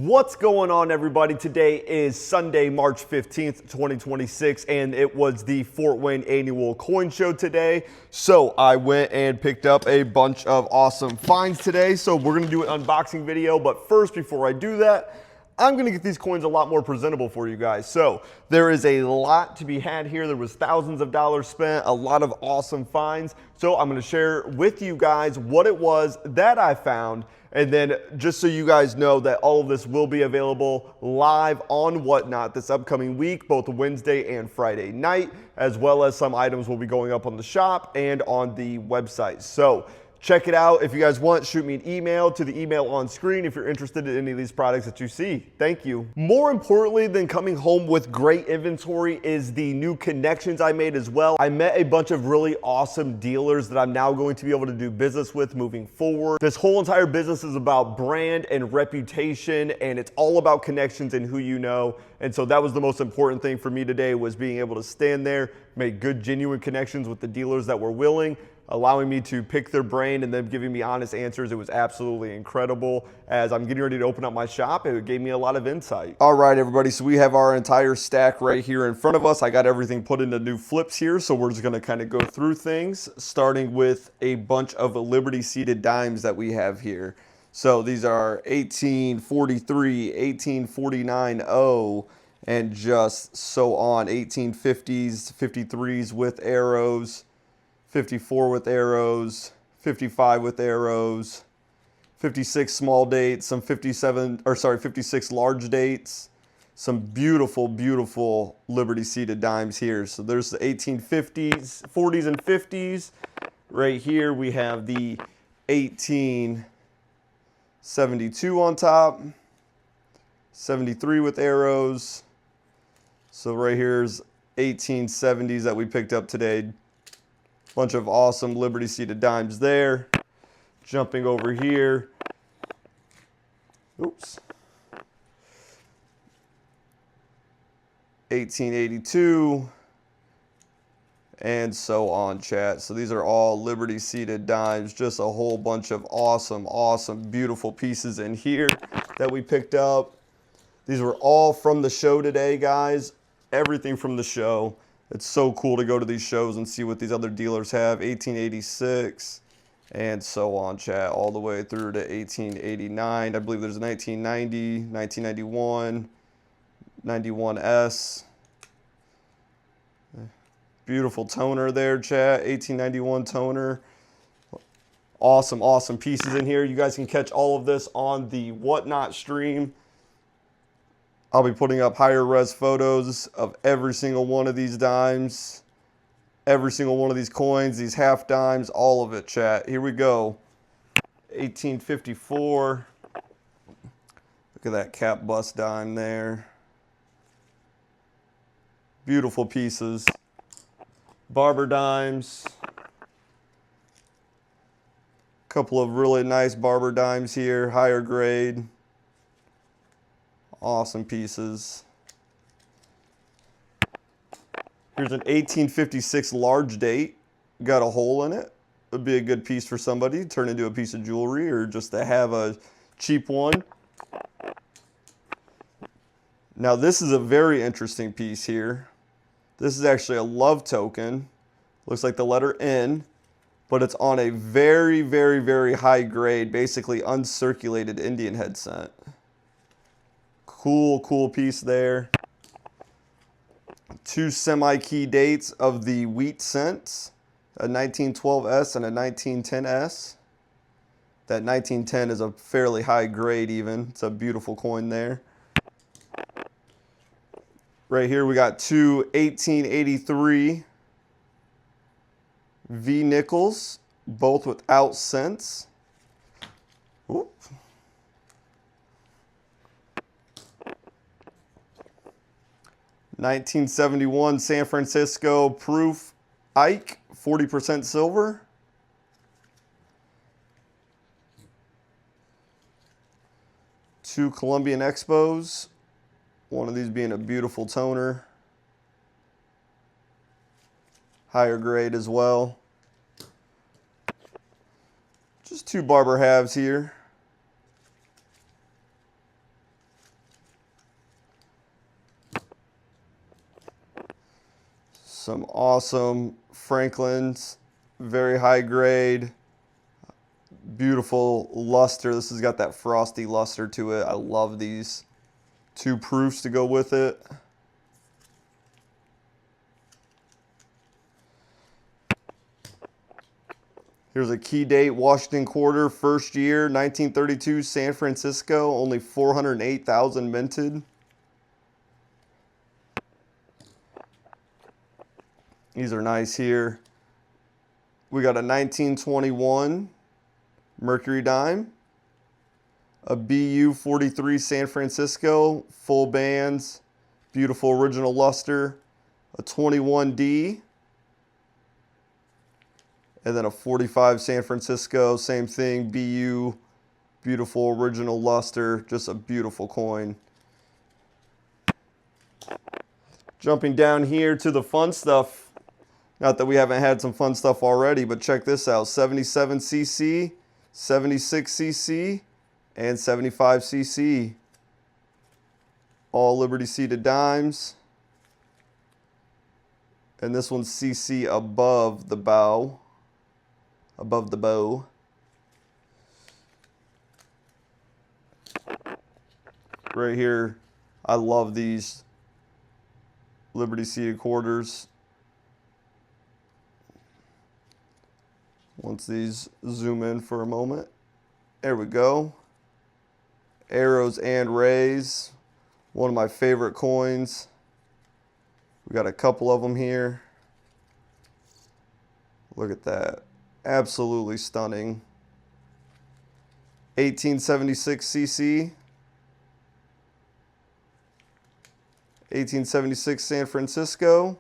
What's going on, everybody? Today is Sunday, March 15th, 2026, and it was the Fort Wayne annual coin show today. So I went and picked up a bunch of awesome finds today. So we're gonna do an unboxing video, but first, before I do that, I'm gonna get these coins a lot more presentable for you guys. So there is a lot to be had here. There was thousands of dollars spent, a lot of awesome finds. So I'm gonna share with you guys what it was that I found. And then just so you guys know that all of this will be available live on Whatnot this upcoming week, both Wednesday and Friday night, as well as some items will be going up on the shop and on the website. So check it out. If you guys want, shoot me an email to the email on screen if you're interested in any of these products that you see. Thank you. More importantly than coming home with great inventory is the new connections I made as well. I met a bunch of really awesome dealers that I'm now going to be able to do business with moving forward. This whole entire business is about brand and reputation, and it's all about connections and who you know. And so that was the most important thing for me today, was being able to stand there, make good, genuine connections with the dealers that were willing, allowing me to pick their brain and them giving me honest answers. It was absolutely incredible. As I'm getting ready to open up my shop, it gave me a lot of insight. All right, everybody, so we have our entire stack right here in front of us. I got everything put into new flips here, so we're just gonna kind of go through things, starting with a bunch of Liberty seated dimes that we have here. So these are 1843, 1849 O, and just so on. 1850s, 53s with arrows, 54 with arrows, 55 with arrows, 56 small dates, some 56 large dates, some beautiful, beautiful Liberty seated dimes here. So there's the 1850s, 40s and 50s. Right here we have the 1872 on top, 73 with arrows. So right here's 1870s that we picked up today. Bunch of awesome Liberty seated dimes there. Jumping over here. Oops. 1882. And so on, chat. So these are all Liberty seated dimes. Just a whole bunch of awesome, awesome, beautiful pieces in here that we picked up. These were all from the show today, guys. Everything from the show. It's so cool to go to these shows and see what these other dealers have. 1886 and so on, chat, all the way through to 1889. I believe there's a 1990, 1991, 91S. Beautiful toner there, chat. 1891 toner. Awesome, awesome pieces in here. You guys can catch all of this on the Whatnot stream. I'll be putting up higher res photos of every single one of these dimes, every single one of these coins, these half dimes, all of it, chat. Here we go. 1854. Look at that cap bust dime there. Beautiful pieces. Barber dimes. Couple of really nice barber dimes here, higher grade. Awesome pieces. Here's an 1856 large date. Got a hole in it. Would be a good piece for somebody. Turn into a piece of jewelry or just to have a cheap one. Now this is a very interesting piece here. This is actually a love token. Looks like the letter N, but it's on a very, very, very high grade, basically uncirculated Indian head cent. Cool, cool piece there. Two semi-key dates of the wheat cents, a 1912S and a 1910S. That 1910 is a fairly high grade even. It's a beautiful coin there. Right here we got two 1883 V nickels, both without cents. Oop. 1971 San Francisco proof Ike, 40% silver. Two Colombian Expos, one of these being a beautiful toner. Higher grade as well. Just two barber halves here. Some awesome Franklin's, very high grade, beautiful luster. This has got that frosty luster to it. I love these. 2 proofs to go with it. Here's a key date, Washington Quarter, first year, 1932, San Francisco, only 408,000 minted. These are nice here. We got a 1921 Mercury dime, a BU 43 San Francisco, full bands, beautiful original luster, a 21D, and then a 45 San Francisco, same thing, BU, beautiful original luster, just a beautiful coin. Jumping down here to the fun stuff. Not that we haven't had some fun stuff already, but check this out. 77cc, 76cc, and 75cc. All Liberty seated dimes. And this one's CC above the bow. Above the bow. Right here, I love these Liberty seated quarters. Once these zoom in for a moment. There we go. Arrows and rays. One of my favorite coins. We got a couple of them here. Look at that. Absolutely stunning. 1876cc. 1876 San Francisco.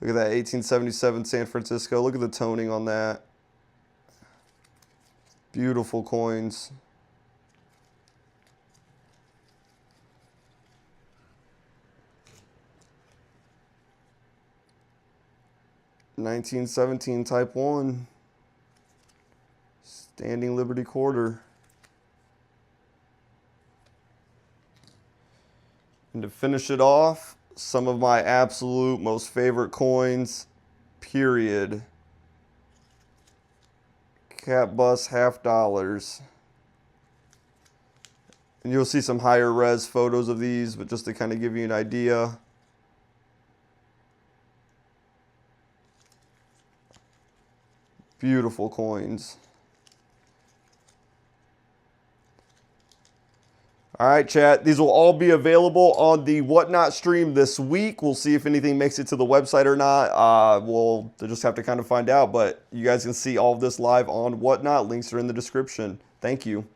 Look at that 1877 San Francisco. Look at the toning on that. Beautiful coins. (1917) Type 1. Standing Liberty Quarter. And to finish it off, some of my absolute most favorite coins, period. Cat bus $50. And you'll see some higher res photos of these, but just to kind of give you an idea. Beautiful coins. All right, chat. These will all be available on the Whatnot stream this week. We'll see if anything makes it to the website or not. We'll just have to kind of find out. But you guys can see all of this live on Whatnot. Links are in the description. Thank you.